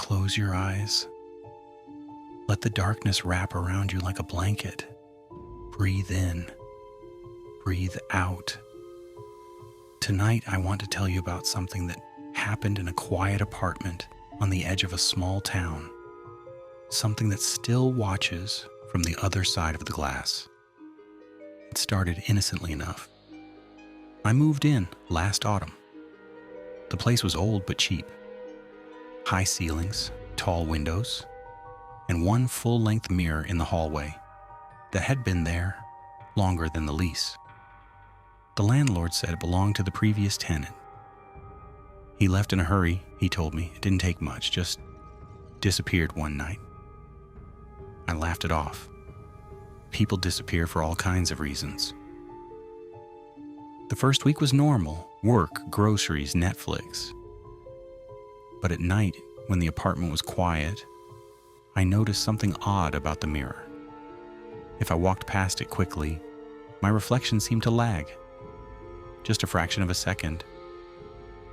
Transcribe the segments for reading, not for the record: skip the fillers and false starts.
Close your eyes. Let the darkness wrap around you like a blanket. Breathe in. Breathe out. Tonight, I want to tell you about something that happened in a quiet apartment on the edge of a small town. Something that still watches from the other side of the glass. It started innocently enough. I moved in last autumn. The place was old but cheap. High ceilings, tall windows, and one full-length mirror in the hallway that had been there longer than the lease. The landlord said it belonged to the previous tenant. He left in a hurry, he told me. It didn't take much, just disappeared one night. I laughed it off. People disappear for all kinds of reasons. The first week was normal: work, groceries, Netflix. But at night, when the apartment was quiet, I noticed something odd about the mirror. If I walked past it quickly, my reflection seemed to lag. Just a fraction of a second,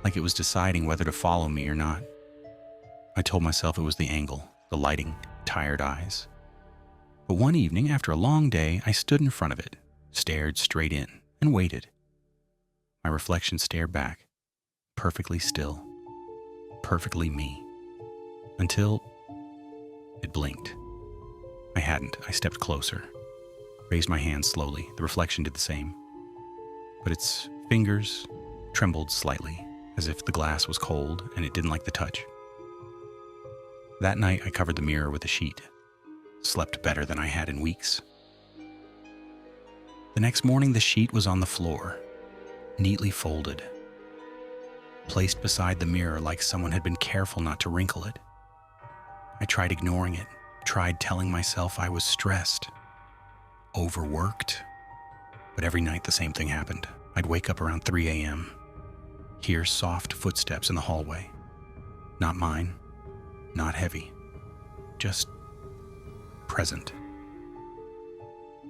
like it was deciding whether to follow me or not. I told myself it was the angle, the lighting, tired eyes. But one evening, after a long day, I stood in front of it, stared straight in, and waited. My reflection stared back, perfectly still, perfectly me, until it blinked. I stepped closer, raised my hand slowly. The reflection did the same, but its fingers trembled slightly, as if the glass was cold and it didn't like the touch. That night, I covered the mirror with a sheet. Slept better than I had in weeks. The next morning, the sheet was on the floor, neatly folded, placed beside the mirror like someone had been careful not to wrinkle it. I tried ignoring it, tried telling myself I was stressed, overworked, but every night the same thing happened. I'd wake up around 3 a.m., hear soft footsteps in the hallway. Not mine, not heavy, just present.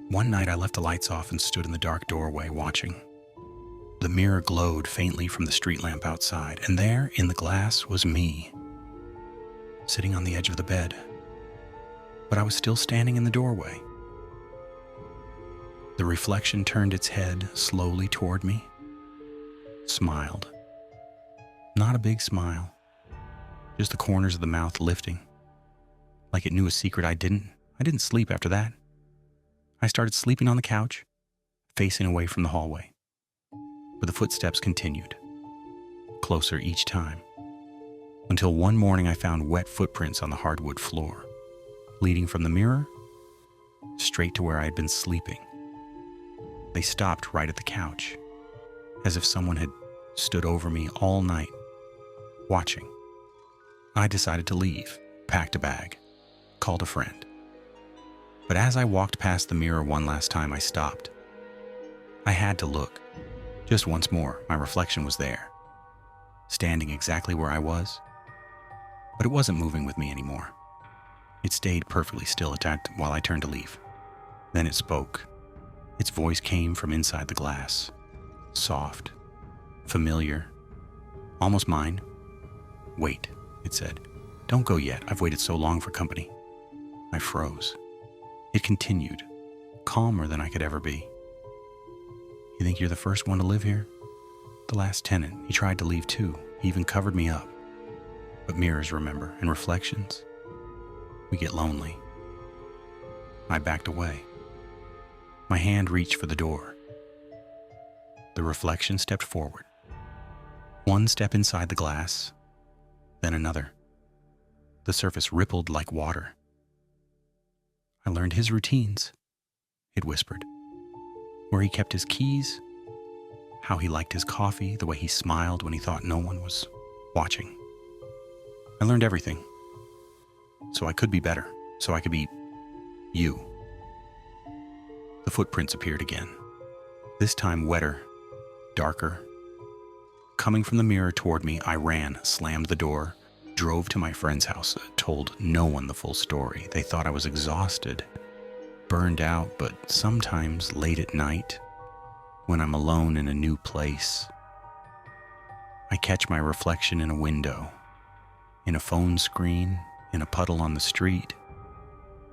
One night I left the lights off and stood in the dark doorway watching. The mirror glowed faintly from the street lamp outside, and there, in the glass, was me, sitting on the edge of the bed. But I was still standing in the doorway. The reflection turned its head slowly toward me, smiled. Not a big smile, just the corners of the mouth lifting, like it knew a secret I didn't. I didn't sleep after that. I started sleeping on the couch, facing away from the hallway. But the footsteps continued, closer each time, until one morning I found wet footprints on the hardwood floor, leading from the mirror straight to where I had been sleeping. They stopped right at the couch, as if someone had stood over me all night, watching. I decided to leave, packed a bag, called a friend. But as I walked past the mirror one last time, I stopped. I had to look. Just once more, my reflection was there, standing exactly where I was. But it wasn't moving with me anymore. It stayed perfectly still while I turned to leave. Then it spoke. Its voice came from inside the glass. Soft, familiar, almost mine. "Wait," it said. "Don't go yet. I've waited so long for company." I froze. It continued, calmer than I could ever be. "You think you're the first one to live here? The last tenant, he tried to leave too. He even covered me up. But mirrors, remember, and reflections, we get lonely." I backed away. My hand reached for the door. The reflection stepped forward. One step inside the glass, then another. The surface rippled like water. "I learned his routines," it whispered. "Where he kept his keys, how he liked his coffee, the way he smiled when he thought no one was watching. I learned everything. So I could be better, so I could be you." The footprints appeared again, this time wetter, darker. Coming from the mirror toward me, I ran, slammed the door, drove to my friend's house, told no one the full story. They thought I was exhausted, burned out, but sometimes late at night, when I'm alone in a new place, I catch my reflection in a window, in a phone screen, in a puddle on the street,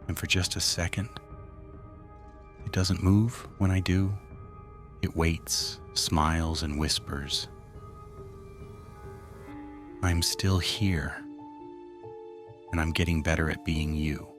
and for just a second, it doesn't move when I do. It waits, smiles, and whispers. I'm still here, and I'm getting better at being you.